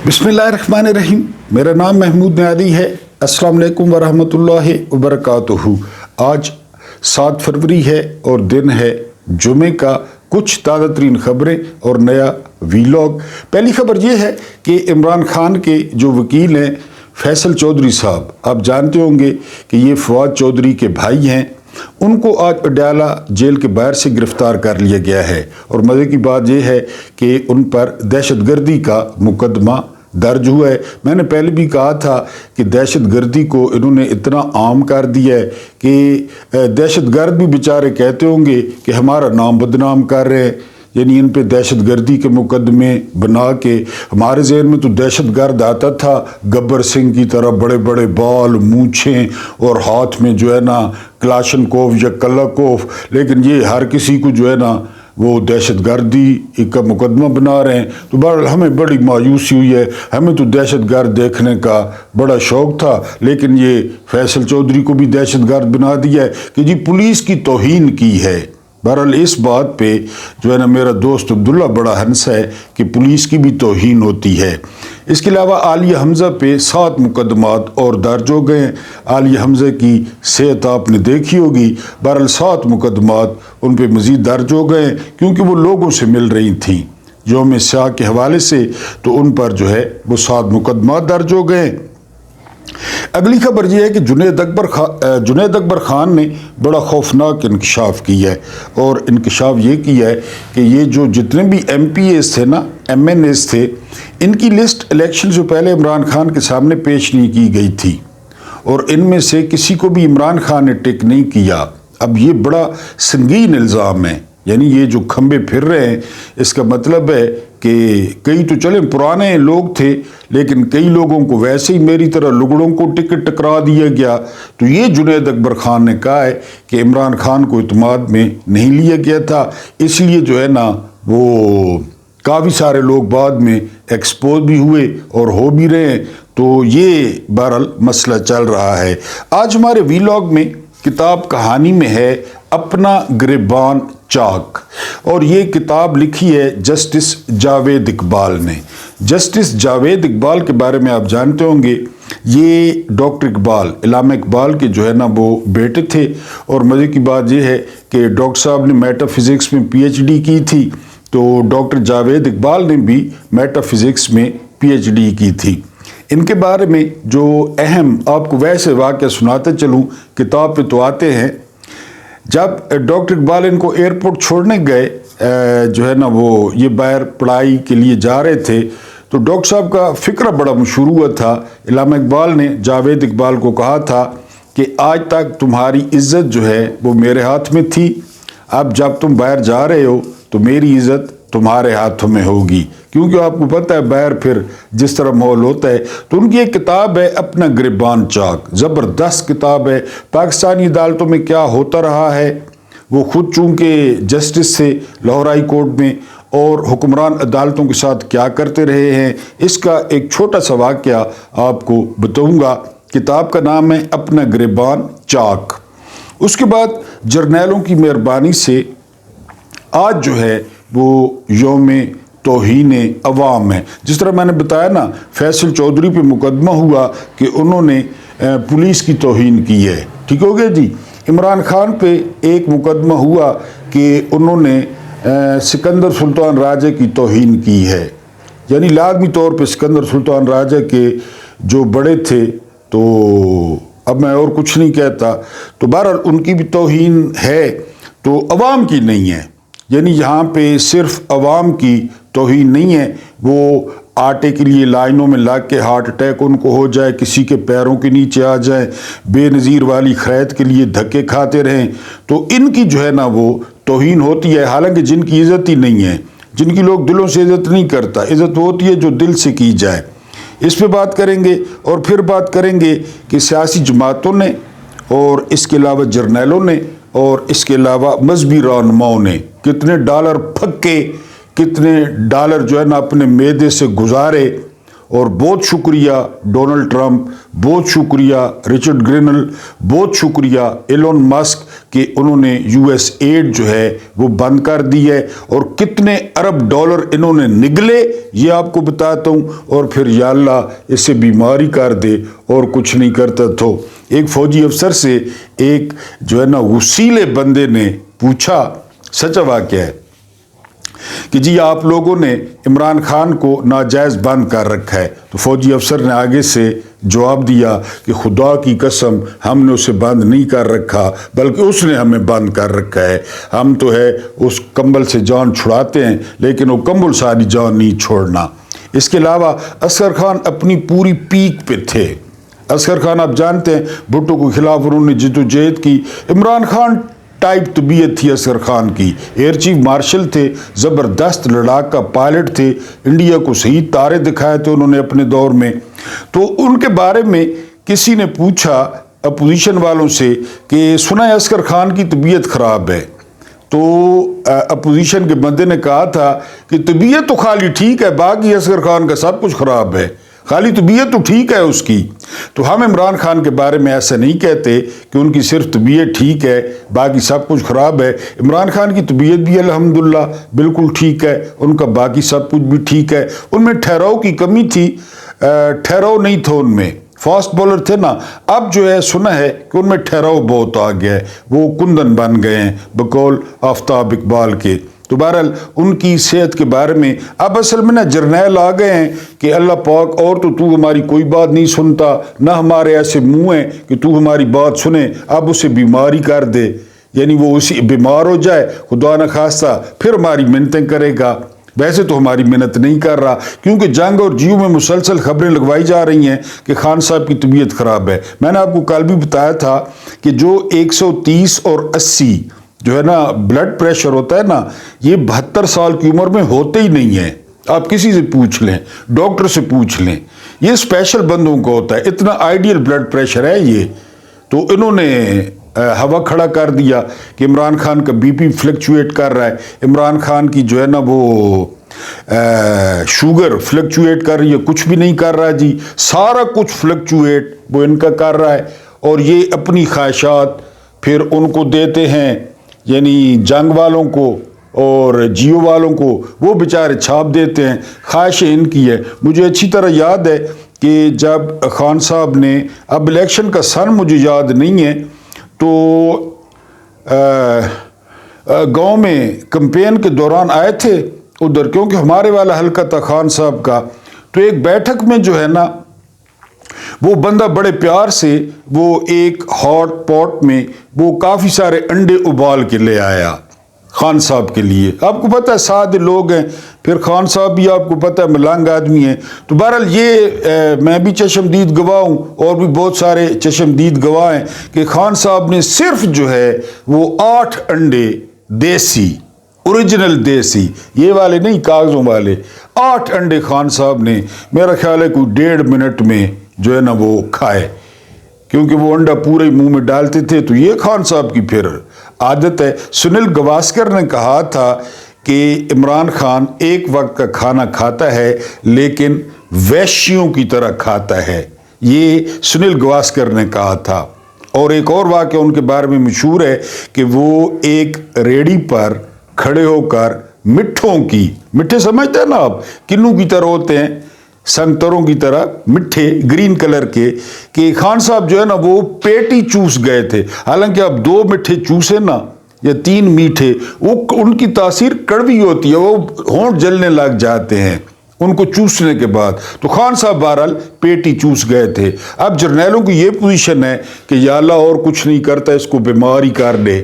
बिस्मिल्लाहिर्रहमानिर्रहीम। मेरा नाम महमूद नियादी है। अस्सलाम वालेकुम वरहमतुल्लाहि वबरकातुहू। आज 7 फरवरी है और दिन है जुमे का। कुछ ताज़ा तरीन ख़बरें और नया वीलॉग। पहली ख़बर यह है कि इमरान खान के जो वकील हैं फैसल चौधरी साहब, आप जानते होंगे कि ये फवाद चौधरी के भाई हैं। उनको आज अडयाला जेल के बाहर से गिरफ़्तार कर लिया गया है और मज़े की बात यह है कि उन पर दहशतगर्दी का मुकदमा दर्ज हुआ है। मैंने पहले भी कहा था कि दहशतगर्दी को इन्होंने इतना आम कर दिया है कि दहशतगर्द भी बेचारे कहते होंगे कि हमारा नाम बदनाम कर रहे हैं। यानी इन पे दहशतगर्दी के मुकदमे बना के, हमारे ज़हन में तो दहशतगर्द आता था गब्बर सिंह की तरह, बड़े बड़े बाल, मूँछें और हाथ में जो है ना क्लाशनकोव या कलाकोव। लेकिन ये हर किसी को जो है ना वो दहशतगर्दी का मुकदमा बना रहे हैं। तो बहरहाल हमें बड़ी मायूसी हुई है। हमें तो दहशतगर्द देखने का बड़ा शौक़ था, लेकिन ये फैसल चौधरी को भी दहशतगर्द बना दिया है कि जी पुलिस की तौहीन की है। बहरहाल इस बात पे जो है ना मेरा दोस्त अब्दुल्ला बड़ा हंस है कि पुलिस की भी तौहीन होती है। इसके अलावा आलिया हमज़ा पे 7 मुकदमात और दर्ज हो गए हैं। आलिया हमज़ा की सेहत आपने देखी होगी। बहरहाल 7 मुकदमात उन पे मज़ीद दर्ज हो गए हैं क्योंकि वो लोगों से मिल रही थी यौम शाह के हवाले से, तो उन पर जो है वो 7 मुकदमात दर्ज हो गए। अगली खबर यह है कि जुनैद अकबर खान ने बड़ा खौफनाक इंकशाफ किया है और इंकशाफ ये किया है कि ये जो जितने भी MPAs थे ना, MNAs थे, इनकी लिस्ट इलेक्शन से पहले इमरान खान के सामने पेश नहीं की गई थी और इनमें से किसी को भी इमरान खान ने टिक नहीं किया। अब ये बड़ा संगीन इल्ज़ाम है। यानी ये जो खंबे फिर रहे हैं, इसका मतलब है कि कई तो चले पुराने लोग थे, लेकिन कई लोगों को वैसे ही मेरी तरह लुगड़ों को टिकट टकरा दिया गया। तो ये जुनैद अकबर खान ने कहा है कि इमरान खान को इत्मीनान में नहीं लिया गया था, इसलिए जो है ना वो काफ़ी सारे लोग बाद में एक्सपोज भी हुए और हो भी रहे हैं। तो ये बहरहाल मसला चल रहा है। आज हमारे वीलॉग में किताब कहानी में है अपना गिरबान चाक, और ये किताब लिखी है जस्टिस जावेद इकबाल ने। जस्टिस जावेद इकबाल के बारे में आप जानते होंगे, ये डॉक्टर इकबाल, इलामा इकबाल के जो है ना वो बेटे थे। और मज़े की बात ये है कि डॉक्टर साहब ने मेटाफिज़िक्स में PhD की थी, तो डॉक्टर जावेद इकबाल ने भी मेटाफिज़िक्स में PhD की थी। इनके बारे में जो अहम आपको वैसे वाक़या सुनाते चलूँ, किताब पे तो आते हैं। जब डॉक्टर इकबाल इनको एयरपोर्ट छोड़ने गए, जो है ना वो ये बाहर पढ़ाई के लिए जा रहे थे, तो डॉक्टर साहब का फ़िक्रा बड़ा मशहूर हुआ था। इलामा इकबाल ने जावेद इकबाल को कहा था कि आज तक तुम्हारी इज़्ज़त जो है वो मेरे हाथ में थी, अब जब तुम बाहर जा रहे हो तो मेरी इज़्ज़त तुम्हारे हाथों में होगी, क्योंकि आपको पता है बाहर फिर जिस तरह माहौल होता है। तो उनकी एक किताब है अपना गिरबान चाक, ज़बरदस्त किताब है। पाकिस्तानी अदालतों में क्या होता रहा है, वो खुद चूँकि जस्टिस से लाहौर हाई कोर्ट में, और हुक्मरान अदालतों के साथ क्या करते रहे हैं, इसका एक छोटा सा वाक़या आपको बताऊँगा। किताब का नाम है अपना गिरबान चाक। उसके बाद जर्नैलों की मेहरबानी से आज जो है वो यौम तौहीन अवाम है। जिस तरह मैंने बताया ना, फैसल चौधरी पे मुकदमा हुआ कि उन्होंने पुलिस की तौहीन की है, ठीक हो गया जी। इमरान खान पे एक मुकदमा हुआ कि उन्होंने सिकंदर सुल्तान राजा की तौहीन की है। यानी लाजमी तौर पे सिकंदर सुल्तान राजा के जो बड़े थे, तो अब मैं और कुछ नहीं कहता। तो बहरहाल उनकी भी तौहीन है, तो अवाम की नहीं है। यानी यहाँ पे सिर्फ अवाम की तौहीन नहीं है, वो आटे के लिए लाइनों में लग के हार्ट अटैक उनको हो जाए, किसी के पैरों के नीचे आ जाए, बेनज़ीर वाली खैर के लिए धक्के खाते रहें, तो इनकी जो है ना वो तौहीन होती है। हालांकि जिनकी इज़्ज़त ही नहीं है, जिनकी लोग दिलों से इज़्ज़त नहीं करता, इज़्ज़त होती है जो दिल से की जाए। इस पे बात करेंगे और फिर बात करेंगे कि सियासी जमातों ने और इसके अलावा जर्नैलों ने और इसके अलावा मजहबी रहनुमाओं ने कितने डॉलर फक्के, कितने डॉलर जो है ना अपने मैदे से गुजारे। और बहुत शुक्रिया डोनाल्ड ट्रंप, بہت شکریہ رچرڈ گرینل، بہت شکریہ ایلون مسک کہ انہوں نے US ایڈ جو ہے وہ بند کر دی ہے، اور کتنے ارب ڈالر انہوں نے نگلے یہ آپ کو بتاتا ہوں، اور پھر یا اللہ اسے بیماری کر دے اور کچھ نہیں کرتا۔ تو ایک فوجی افسر سے ایک جو ہے نا غسیلے بندے نے پوچھا، سچا واقعہ ہے، کہ جی آپ لوگوں نے عمران خان کو ناجائز بند کر رکھا ہے۔ تو فوجی افسر نے آگے سے جواب دیا کہ خدا کی قسم ہم نے اسے بند نہیں کر رکھا، بلکہ اس نے ہمیں بند کر رکھا ہے۔ ہم تو ہے اس کمبل سے جان چھڑاتے ہیں، لیکن وہ کمبل ساری جان نہیں چھوڑنا۔ اس کے علاوہ اصغر خان اپنی پوری پیک پہ تھے۔ اصغر خان آپ جانتے ہیں بھٹو کے خلاف انہوں نے جدوجہد کی۔ عمران خان ٹائپ طبیعت تھی اصغر خان کی، ایئر چیف مارشل تھے، زبردست لڑاکا پائلٹ تھے، انڈیا کو صحیح تارے دکھائے تھے انہوں نے اپنے دور میں۔ تو ان کے بارے میں کسی نے پوچھا اپوزیشن والوں سے کہ سنا ہے اصغر خان کی طبیعت خراب ہے، تو اپوزیشن کے بندے نے کہا تھا کہ طبیعت تو خالی ٹھیک ہے، باقی اصغر خان کا سب کچھ خراب ہے، خالی طبیعت تو ٹھیک ہے اس کی۔ تو ہم عمران خان کے بارے میں ایسا نہیں کہتے کہ ان کی صرف طبیعت ٹھیک ہے باقی سب کچھ خراب ہے۔ عمران خان کی طبیعت بھی الحمدللہ بالکل ٹھیک ہے، ان کا باقی سب کچھ بھی ٹھیک ہے۔ ان میں ٹھہراؤ کی کمی تھی، ٹھہراؤ نہیں تھا ان میں، فاسٹ بولر تھے نا۔ اب جو ہے سنا ہے کہ ان میں ٹھہراؤ بہت آ گیا ہے، وہ کندن بن گئے ہیں بقول آفتاب اقبال کے۔ تو بہرحال ان کی صحت کے بارے میں اب اصل میں نا جرنیل آ گئے ہیں کہ اللہ پاک اور تو ہماری کوئی بات نہیں سنتا، نہ ہمارے ایسے منہ ہیں کہ تو ہماری بات سنے، اب اسے بیماری کر دے، یعنی وہ اسی بیمار ہو جائے خدا نہ خواستہ، پھر ہماری منتیں کرے گا۔ ویسے تو ہماری منت نہیں کر رہا، کیونکہ جنگ اور جیو میں مسلسل خبریں لگوائی جا رہی ہیں کہ خان صاحب کی طبیعت خراب ہے۔ میں نے آپ کو کل بھی بتایا تھا کہ جو 130 اور 80 جو ہے نا بلڈ پریشر ہوتا ہے نا، یہ 72 سال کی عمر میں ہوتے ہی نہیں ہے۔ آپ کسی سے پوچھ لیں، ڈاکٹر سے پوچھ لیں، یہ اسپیشل بندوں کو ہوتا ہے، اتنا آئیڈیل بلڈ پریشر ہے یہ۔ تو انہوں نے ہوا کھڑا کر دیا کہ عمران خان کا بی پی فلکچویٹ کر رہا ہے، عمران خان کی جو ہے نا وہ شوگر فلکچویٹ کر رہی ہے، کچھ بھی نہیں کر رہا جی، سارا کچھ فلکچویٹ وہ ان کا کر رہا ہے، اور یہ اپنی خواہشات پھر ان کو دیتے ہیں، یعنی جنگ والوں کو اور جیو والوں کو، وہ بیچارے چھاپ دیتے ہیں، خواہشیں ان کی ہے۔ مجھے اچھی طرح یاد ہے کہ جب خان صاحب نے، اب الیکشن کا سن مجھے یاد نہیں ہے، تو گاؤں میں کمپین کے دوران آئے تھے ادھر، کیونکہ ہمارے والا حلقہ تھا خان صاحب کا، تو ایک بیٹھک میں جو ہے نا وہ بندہ بڑے پیار سے وہ ایک ہاٹ پاٹ میں وہ کافی سارے انڈے ابال کے لے آیا خان صاحب کے لیے۔ آپ کو پتہ ہے سادے لوگ ہیں، پھر خان صاحب بھی آپ کو پتہ ہے ملنگ آدمی ہیں۔ تو بہرحال یہ میں بھی چشمدید گواہ ہوں، اور بھی بہت سارے چشمدید گواہ ہیں کہ خان صاحب نے صرف جو ہے وہ 8 انڈے دیسی، اوریجنل دیسی، یہ والے نہیں کاغذوں والے، 8 انڈے خان صاحب نے میرا خیال ہے کوئی 1.5 منٹ میں جو ہے نا وہ کھائے، کیونکہ وہ انڈا پورے منہ میں ڈالتے تھے۔ تو یہ خان صاحب کی پھر عادت ہے۔ سنیل گواسکر نے کہا تھا کہ عمران خان ایک وقت کا کھانا کھاتا ہے لیکن ویشیوں کی طرح کھاتا ہے، یہ سنیل گواسکر نے کہا تھا۔ اور ایک اور واقعہ ان کے بارے میں مشہور ہے کہ وہ ایک ریڑھی پر کھڑے ہو کر مٹھے سمجھتے ہیں نا آپ، کنوں کی طرح ہوتے ہیں، سنگتروں کی طرح مٹھے گرین کلر کے، کہ خان صاحب جو ہے نا وہ پیٹی چوس گئے تھے، حالانکہ اب 2 مٹھے چوسے نا یا 3 میٹھے، وہ ان کی تاثیر کڑوی ہوتی ہے، وہ ہونٹ جلنے لگ جاتے ہیں ان کو چوسنے کے بعد۔ تو خان صاحب بہرحال پیٹی چوس گئے تھے۔ اب جرنیلوں کی یہ پوزیشن ہے کہ یا اللہ اور کچھ نہیں کرتا، اس کو بیماری کر دے،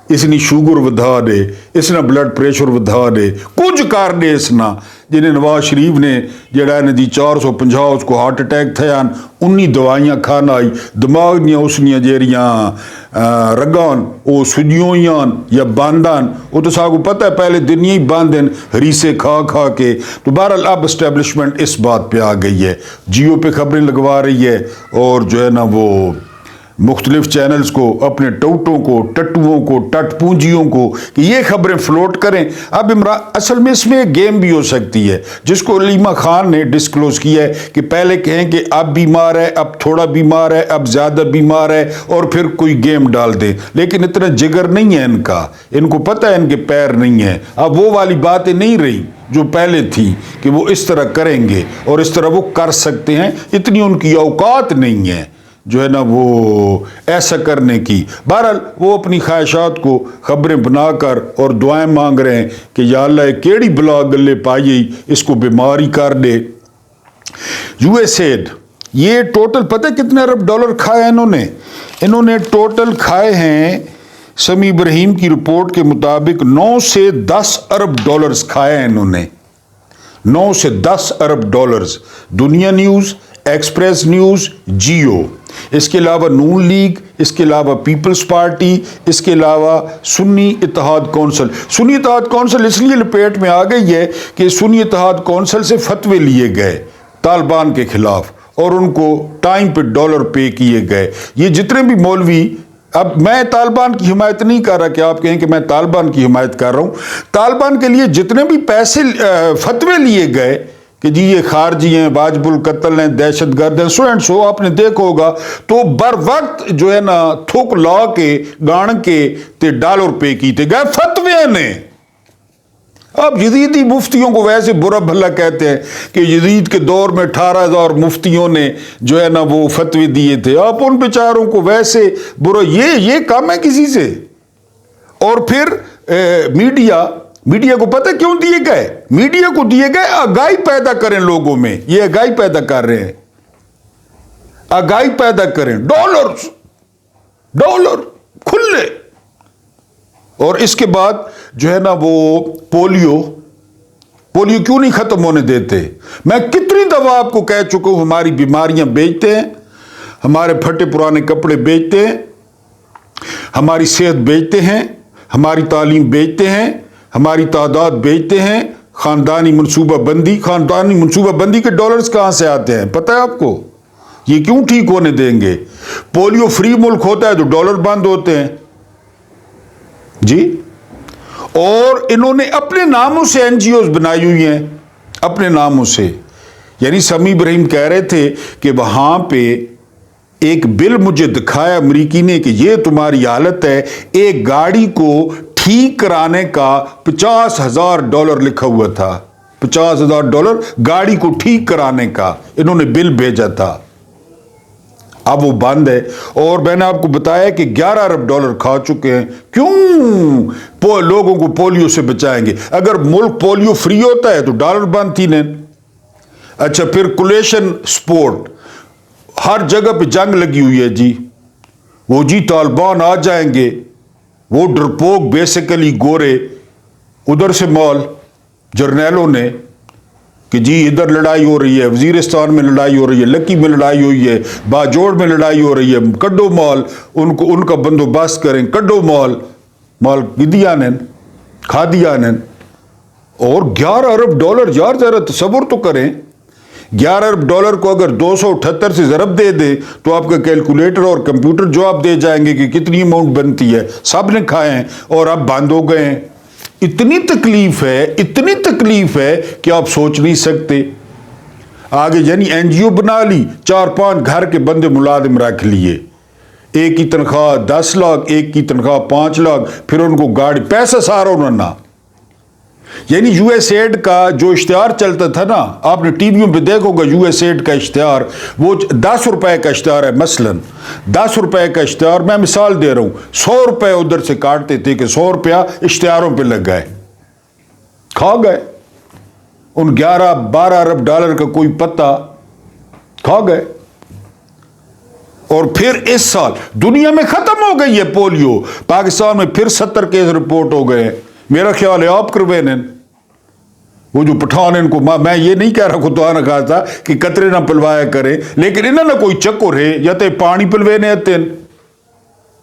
اس نے شوگر ودھا دے، اس نے بلڈ پریشر ودھا دے، کچھ کر دے اس نے، جنہیں نواز شریف نے جڑا نے دی 450 اس کو ہارٹ اٹیک تھا، انہی دوائیاں کھانا آئی، دماغ دیا اس نے جیریاں رگان وہ سجیوں یا باندان، وہ تو ساگو پتہ ہے پہلے دن ہی باندن ہریسے کھا کے۔ تو بہرحال اب اسٹیبلشمنٹ اس بات پہ آ گئی ہے، جیو پہ خبریں لگوا رہی ہے، اور جو ہے نا وہ मुख्तलिफ चैनल्स को, अपने टोटों को, टट्टुओं को, टटपूंजियों को कि ये खबरें फ्लोट करें। अब असल में इसमें एक गेम भी हो सकती है, जिसको अलीमा खान ने डिस्क्लोज किया है कि पहले कहें कि अब बीमार है, अब थोड़ा बीमार है, अब ज़्यादा बीमार है, और फिर कोई गेम डाल दें। लेकिन इतना जिगर नहीं है इनका, इनको पता है इनके पैर नहीं है। अब वो वाली बातें नहीं रही जो पहले थी कि वो इस तरह करेंगे और इस तरह वो कर सकते हैं, इतनी उनकी औकात नहीं है जो है ना वो ऐसा करने की। बहरहाल वो अपनी ख्वाहिशात को खबरें बनाकर और दुआएं मांग रहे हैं कि या अल्लाह केड़ी बला गले पाई, इसको बीमारी कर दे। यूएसएड ये टोटल पता है कितने अरब डॉलर खाए हैं इन्होंने टोटल खाए हैं, समी इब्राहिम की रिपोर्ट के मुताबिक 9 से 10 अरब डॉलर्स खाए हैं इन्होंने, 9 से 10 अरब डॉलर्स। दुनिया न्यूज़, एक्सप्रेस न्यूज़, जियो, इसके अलावा नून लीग, इसके अलावा पीपल्स पार्टी, इसके अलावा सुन्नी इत्तेहाद कौंसिल। सुन्नी इत्तेहाद कौंसिल इसलिए लपेट में आ गई है कि सुन्नी इत्तेहाद कौंसिल से फतवे लिए गए तालिबान के खिलाफ और उनको टाइम पे डॉलर पे किए गए। ये जितने भी मौलवी, अब मैं तालिबान की हिमायत नहीं कर रहा कि आप कहें कि मैं तालिबान की हिमायत कर रहा हूँ, तालिबान के लिए जितने भी पैसे फतवे लिए गए कि जी ये खारजी हैं, वाजिबुल कत्ल हैं, दहशतगर्द हैं, सो एंड सो, आपने देखा होगा, तो बर वक्त जो है ना थुक ला के गाण के ते डॉलर पे कीते गए फतवे ने। अब यजीदी मुफ्तियों को वैसे बुरा भला कहते हैं कि यजीद के दौर में 18,000 मुफ्तियों ने जो है ना वो फतवे दिए थे। आप उन बेचारों को वैसे बुरा, ये कम है किसी से। और फिर मीडिया को पता क्यों दिए गए? मीडिया को दिए गए आगाही पैदा करें लोगों में, ये आगाही पैदा कर रहे हैं, आगाही पैदा करें, डॉलर खुले। और इसके बाद जो है ना वो पोलियो क्यों नहीं खत्म होने देते? मैं कितनी दफा आपको कह चुका हूं, हमारी बीमारियां बेचते हैं, हमारे फटे पुराने कपड़े बेचते हैं, हमारी सेहत बेचते हैं, हमारी तालीम बेचते हैं, हमारी तादाद बेचते हैं। खानदानी मनसूबा बंदी के डॉलर्स कहां से आते हैं पता है आपको? ये क्यों ठीक होने देंगे? पोलियो फ्री मुल्क होता है तो डॉलर बंद होते हैं जी। और इन्होंने अपने नामों से एनजीओज बनाई हुई हैं, अपने नामों से। यानी समी इब्राहिम कह रहे थे कि वहां पे एक बिल मुझे दिखाया अमरीकी ने कि ये तुम्हारी हालत है, एक गाड़ी को ठीक कराने का $50,000 लिखा हुआ था, $50,000 गाड़ी को ठीक कराने का इन्होंने बिल भेजा था। अब वो बंद है। और मैंने आपको बताया कि 11 अरब डॉलर खा चुके हैं। क्यों? लोगों को पोलियो से बचाएंगे। अगर मुल्क पोलियो फ्री होता है तो डॉलर बंद थी नहीं। अच्छा, फिर कुलेशन स्पोर्ट, हर जगह पे जंग लगी हुई है जी। वो जी तालिबान आ जाएंगे, वो डरपोक बेसिकली गोरे, उधर से मॉल जर्नैलों ने कि जी इधर लड़ाई हो रही है, वजीरिस्तान में लड़ाई हो रही है, लक्की में लड़ाई हुई है, बाजोड़ में लड़ाई हो रही है, कड्डो मॉल, उनका बंदोबस्त करें, कड्डो मॉल गिदिया ने खा दिया ने। और 11 अरब डॉलर, यार जरा तसव्वुर तो करें, 11 अरब डॉलर को अगर 278 से ज़रब दे दे तो आपका कैलकुलेटर और कंप्यूटर जवाब दे जाएंगे कि कितनी अमाउंट बनती है। सब ने खाए हैं और अब बंद हो गए हैं। इतनी तकलीफ है कि आप सोच नहीं सकते। आगे यानी एनजीओ बना ली, 4-5 घर के बंदे मुलाजिम रख लिए, एक की तनख्वाह 10 लाख, एक की तनख्वाह 5 लाख, फिर उनको गाड़ी, पैसा सारा उन्होंने। यानी यूएसएड का जो इश्तिहार चलता था ना, आपने टीवियों पे देखोगे यूएसएड का इश्तिहार, वो 10 रुपए का इश्तिहार है। मसलन 10 रुपए का इश्तिहार, मैं मिसाल दे रहा हूं, 100 रुपए उधर से काटते थे कि 100 रुपया इश्तिहारों पे लग गए, खा गए। उन 11-12 अरब डॉलर का कोई पता, खा गए। और फिर इस साल दुनिया में खत्म हो गई है पोलियो। पाकिस्तान में फिर 70 केस रिपोर्ट हो गए। मेरा ख्याल है आप करवे ने, वो जो पठान इनको, मैं ये नहीं कह रहा, खुदा ने कहा था कि कतरे ना पिलवाया करें, लेकिन इन्होंने कोई चक्कर है, या तो पानी पिलवे ने आते,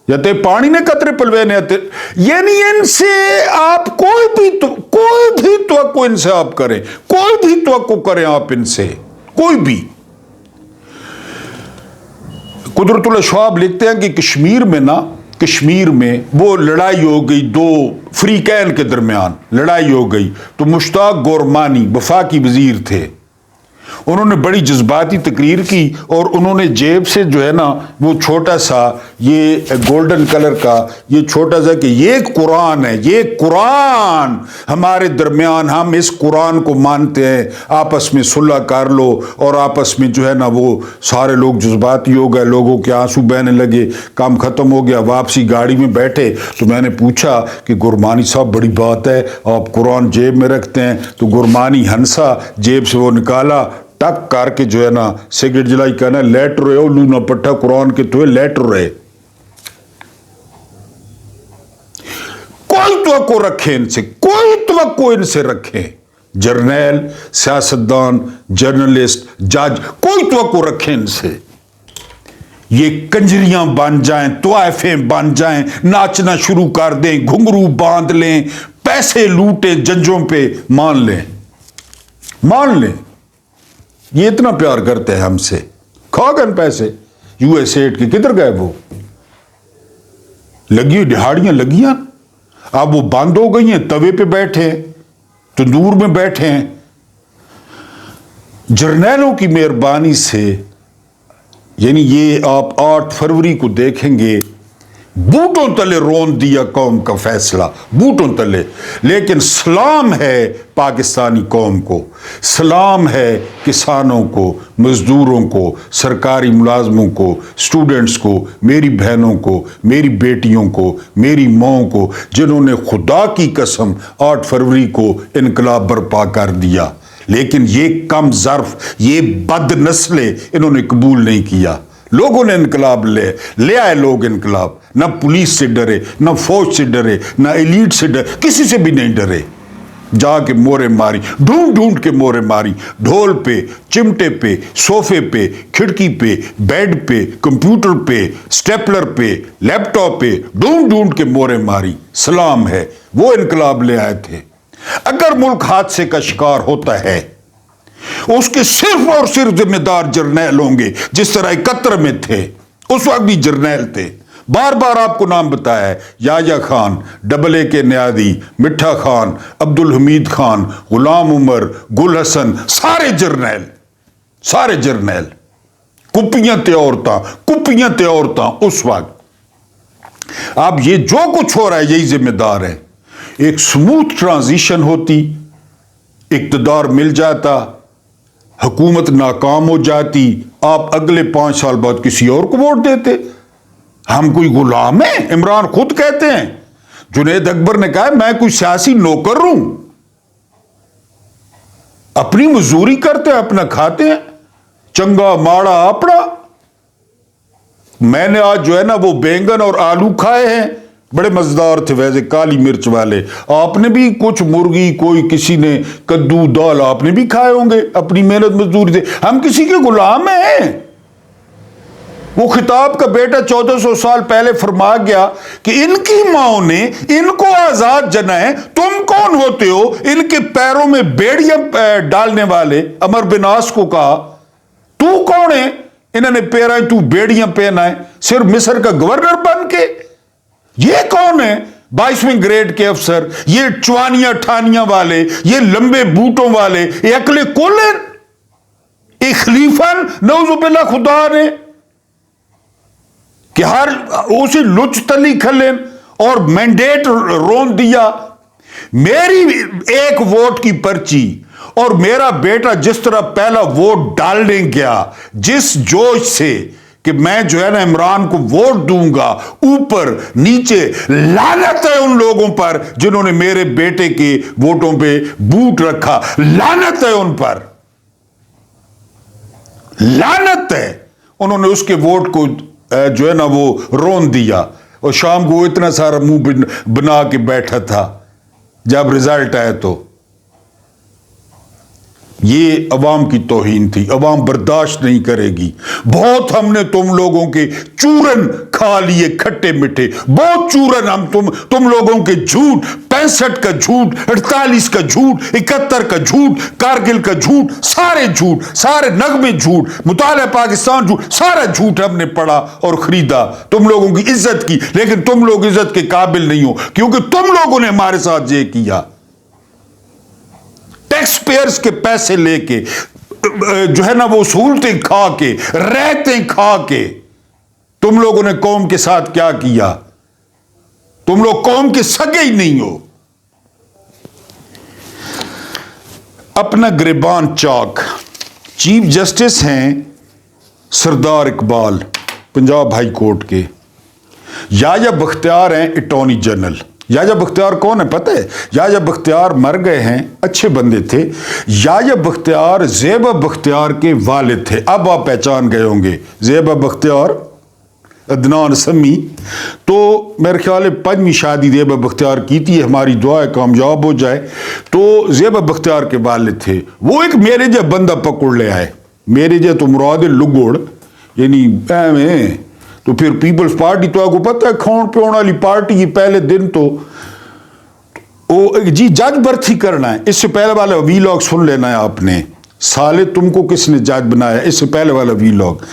या तो पानी ने कतरे पिलवे ने आते। यानी इनसे आप कोई भी तो इनसे आप करें, कोई भी तो करें आप इनसे, कोई भी कुदरतुल अशवाब लिखते हैं कि कश्मीर में वो लड़ाई हो गई, दो फ्रीकैन के दरमियान लड़ाई हो गई, तो मुश्ताक गोरमानी वफाकी वजीर थे, उन्होंने बड़ी जज्बाती तकरीर की और उन्होंने जेब से जो है ना वो छोटा सा ये गोल्डन कलर का ये छोटा सा कि ये कुरान है, ये कुरान हमारे दरमियान, हम इस कुरान को मानते हैं, आपस में सुलह कर लो। और आपस में जो है ना वो सारे लोग जज्बाती हो गए, लोगों के आंसू बहने लगे, काम ख़त्म हो गया। वापसी गाड़ी में बैठे तो मैंने पूछा कि गुरमानी साहब बड़ी बात है, आप कुरान जेब में रखते हैं? तो गुरमानी हंसा, जेब से वो निकाला, टक करके जो है ना सिगरेट जलाई, कहना लेट रहे हो लू ना पट्टा कुरान के तो लेट रहे। कोई तो रखे इनसे, कोई तो इनसे रखे, जर्नैल, सियासतदान, जर्नलिस्ट, जज, कोई तो रखे इनसे। ये कंजरियां बन जाएं, तवाइफें बन जाएं, नाचना शुरू कर दें, घुंघरू बांध लें, पैसे लूटें जजों पे, मान लें ये इतना प्यार करते हैं हमसे। खा गए पैसे यूएसएड के, किधर गए वो? लगी दिहाड़ियां लगियां, अब वो बंद हो गई हैं, तवे पे बैठे हैं, तंदूर में बैठे हैं। जर्नैलों की मेहरबानी से, यानी ये आप 8 फरवरी को देखेंगे, बूटों तले रोन दिया कौम का फैसला, बूटों तले। लेकिन सलाम है पाकिस्तानी कौम को, सलाम है किसानों को, मजदूरों को, सरकारी मुलाजमों को, स्टूडेंट्स को, मेरी बहनों को, मेरी बेटियों को, मेरी माओं को, जिन्होंने खुदा की कसम 8 फरवरी को इनकलाब बर्पा कर दिया। लेकिन ये कम ज़र्फ, ये बदनस्ले इन्होंने कबूल नहीं किया। लोगों ने इनकलाब ले आए, लोग इनकलाब, ना पुलिस से डरे, ना फौज से डरे, ना एलीट से डरे, किसी से भी नहीं डरे। जाके मोरे मारी, ढूंढ के मोरे मारी, ढोल पे, चिमटे पे, सोफे पे, खिड़की पे, बेड पे, कंप्यूटर पे, स्टेपलर पे, लैपटॉप पे, ढूंढ के मोरे मारी। सलाम है, वो इनकलाब ले आए थे। अगर मुल्क हादसे का शिकार होता है, उसके सिर्फ और सिर्फ जिम्मेदार जर्नैल होंगे, जिस तरह 71 में थे, उस वक्त भी जर्नैल थे। बार बार आपको नाम बताया है, याया खान, AA के न्यादी, मिठा खान, अब्दुल हमीद खान, गुलाम उमर, गुल हसन, सारे जर्नैल, कुपियां ते औरतां उस वक्त। अब ये जो कुछ हो रहा है, यही जिम्मेदार है। एक स्मूथ ट्रांजिशन होती, इक्तदार मिल जाता, हुकूमत नाकाम हो जाती, आप अगले 5 साल बाद किसी और को वोट देते। हम कोई गुलाम हैं? इमरान खुद कहते हैं, जुनैद अकबर ने कहा मैं कोई सियासी नौकर हूं, अपनी मजदूरी करते हैं, अपना खाते हैं, चंगा माड़ा अपना। मैंने आज जो है ना वो बैंगन और आलू खाए हैं, बड़े मजेदार थे वैसे, काली मिर्च वाले। आपने भी कुछ मुर्गी, कोई किसी ने कद्दू दाल, आपने भी खाए होंगे, अपनी मेहनत मजदूरी से। हम किसी के गुलाम हैं? वो खिताब का बेटा 1400 साल पहले फरमा गया कि इनकी माओ ने इनको आजाद जना है, तुम कौन होते हो इनके पैरों में बेड़ियां डालने वाले? अमर बिन आस को कहा, तू कौन है इन्होंने पैरा तू बेड़ियां पहना है, सिर्फ मिस्र का गवर्नर बन के? ये कौन है 22वें ग्रेड के अफसर, ये चवानियां ठानियां वाले, ये लंबे बूटों वाले, ये अकले कोलन, एक खलीफन नौजुबिल्ला खुदा ने कि हर उसी लुच तली खलेन और मैंडेट रोन दिया। मेरी एक वोट की पर्ची और मेरा बेटा जिस तरह पहला वोट डालने गया, जिस जोश से कि मैं जो है ना इमरान को वोट दूंगा, ऊपर नीचे लानत है उन लोगों पर जिन्होंने मेरे बेटे के वोटों पे बूट रखा, लानत है उन पर, लानत है। उन्होंने उसके वोट को जो है ना वो रोन दिया और शाम को इतना सारा मुंह बना के बैठा था। जब रिजल्ट आया तो ये अवाम की तौहीन थी, अवाम बर्दाश्त नहीं करेगी। बहुत हमने तुम लोगों के चूरन खा लिए, खट्टे मीठे, बहुत चूरन हम तुम लोगों के झूठ 65 کا جھوٹ, 48 کا جھوٹ, 71 کا جھوٹ, کارگل کا جھوٹ, سارے جھوٹ, سارے نغمے جھوٹ, مطالعہ پاکستان جھوٹ, سارا جھوٹ ہم نے پڑھا اور خریدا, تم لوگوں کی عزت کی, لیکن تم لوگ عزت کے قابل نہیں ہو کیونکہ تم لوگوں نے ہمارے ساتھ یہ کیا. ٹیکس پیئرز کے پیسے لے کے, جو ہے نا وہ سہولتیں کھا کے, رعایتیں کھا کے, تم لوگوں نے قوم کے ساتھ کیا کیا. تم لوگ قوم کے سگے ہی نہیں ہو. اپنا گریبان چاک. چیف جسٹس ہیں سردار اقبال پنجاب ہائی کورٹ کے. یحییٰ بختیار ہیں اٹارنی جنرل. یحییٰ بختیار کون ہے پتہ ہے؟ یحییٰ بختیار مر گئے ہیں, اچھے بندے تھے. یحییٰ بختیار زیبا بختیار کے والد تھے. اب آپ پہچان گئے ہوں گے, زیبا بختیار, عدنان سمی. تو میرے خیال ہے 5ویں شادی زیبا بختیار کی تھی, ہماری دعا ہے کامیاب ہو جائے. تو زیبا بختیار کے والد تھے. وہ ایک میرے جے بندہ پکڑ لے آئے. میرے جے تو مراد لگوڑ, یعنی میں تو پھر پیپلز پارٹی تو آپ کو پتہ ہے کھون پیون والی پارٹی کی پہلے دن تو جی جج برتھی کرنا ہے. اس سے پہلے والا وی لاگ سن لینا ہے آپ نے. سالے تم کو کس نے جج بنایا, اس سے پہلے والا وی لاگ.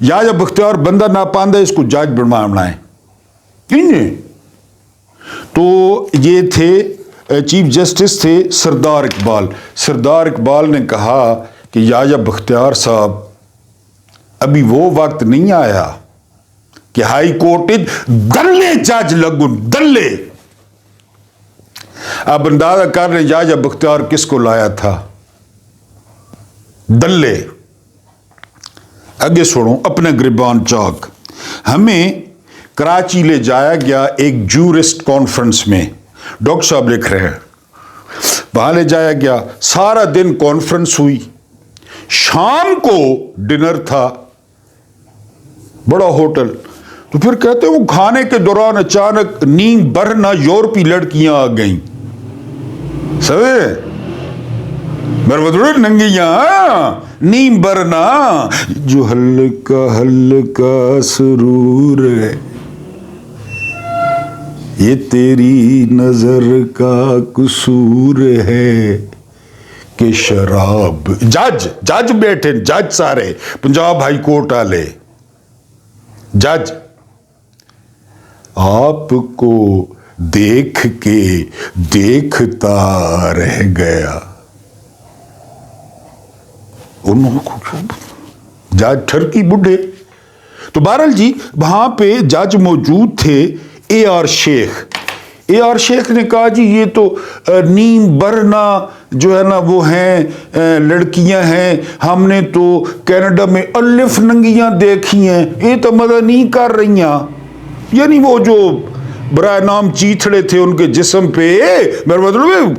یحییٰ بختیار بندہ ناپاندہ, اس کو جج بنانا ہے. تو یہ تھے چیف جسٹس تھے سردار اقبال. سردار اقبال نے کہا کہ یحییٰ بختیار صاحب ابھی وہ وقت نہیں آیا کہ ہائی کورٹ دلے جج لگن دلے. آپ اندازہ کر رہے یحییٰ بختیار کس کو لایا تھا؟ دلے. آگے سنو اپنے گریبان چاک. ہمیں کراچی لے جایا گیا ایک جورسٹ کانفرنس میں. ڈاکٹر صاحب لکھ رہے ہیں, وہاں لے جایا گیا. سارا دن کانفرنس ہوئی, شام کو ڈنر تھا, بڑا ہوٹل. تو پھر کہتے ہیں وہ کھانے کے دوران اچانک نیند برہنہ یورپی لڑکیاں آ گئیں. سمجھے میرے مطلب ننگیاں نیم برنا جو ہلکا ہلکا سرور ہے, یہ تیری نظر کا قصور ہے کہ شراب. جج بیٹھے, جج سارے پنجاب ہائی کورٹ والے جج. آپ کو دیکھ کے دیکھتا رہ گیا. جج ٹھرکی بڈھے. تو بہرحال جی وہاں پہ جج موجود تھے اے آر شیخ. اے آر شیخ نے کہا جی یہ تو نیم برنا جو ہے نا وہ ہیں لڑکیاں ہیں, ہم نے تو کینیڈا میں الف ننگیاں دیکھی ہیں, یہ تو مدد نہیں کر رہی ہیں. یعنی وہ جو برائے نام چیتھڑے تھے ان کے جسم پہ, میرے مطلب.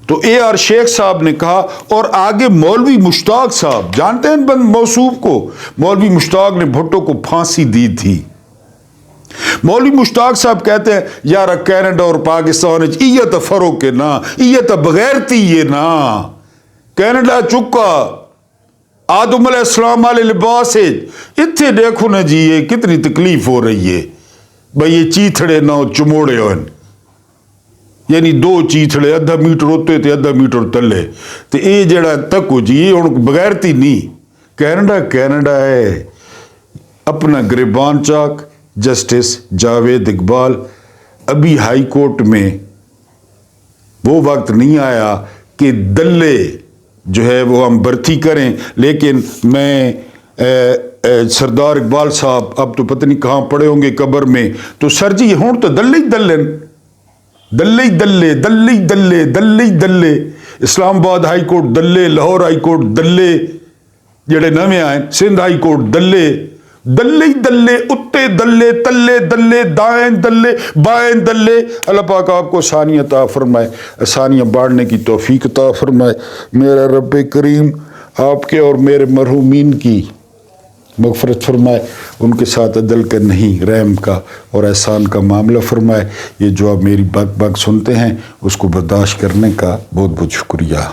تو اے آر شیخ صاحب نے کہا. اور آگے مولوی مشتاق صاحب, جانتے ہیں بند موصوف کو, مولوی مشتاق نے بھٹو کو پھانسی دی تھی. مولوی مشتاق صاحب کہتے ہیں یار کینیڈا اور پاکستان یہ تو فروق ہے نا, یہ تو بغیرتی یہ نا. کینیڈا چکا آدم علیہ السلام والے لباس ہے, اتنے دیکھو نا جی یہ کتنی تکلیف ہو رہی ہے بھئی. یہ چیتھڑے نہ چموڑے ہون, یعنی 2 چیتھڑے ادھا میٹر ہوتے تھے ادھا میٹر تلے. تو یہ جڑا تک ہو جی یہ بغیرتی نہیں. کینیڈا ہے. اپنا گریبان چاک جسٹس جاوید اقبال. ابھی ہائی کورٹ میں وہ وقت نہیں آیا کہ دلے جو ہے وہ ہم برتی کریں. لیکن میں سردار اقبال صاحب اب تو پتہ نہیں کہاں پڑے ہوں گے قبر میں. تو سر جی ہوں تو دلے ہی دلن, دلے دلے دلے دلے دلے دلے. اسلام آباد ہائی کورٹ دلے, لاہور ہائی کورٹ دلے, جڑے نویں آئے سندھ ہائی کورٹ دلے. دلے دلے اتے دلے تلے دلے دائیں دلے بائیں دلے. اللہ پاک آپ کو آسانیاں عطا فرمائے, آسانیاں بانٹنے کی توفیق عطا فرمائے. میرا رب کریم آپ کے اور میرے مرحومین کی مغفرت فرمائے, ان کے ساتھ عدل کا نہیں رحم کا اور احسان کا معاملہ فرمائے. یہ جو آپ میری بات سنتے ہیں اس کو برداشت کرنے کا بہت بہت شکریہ.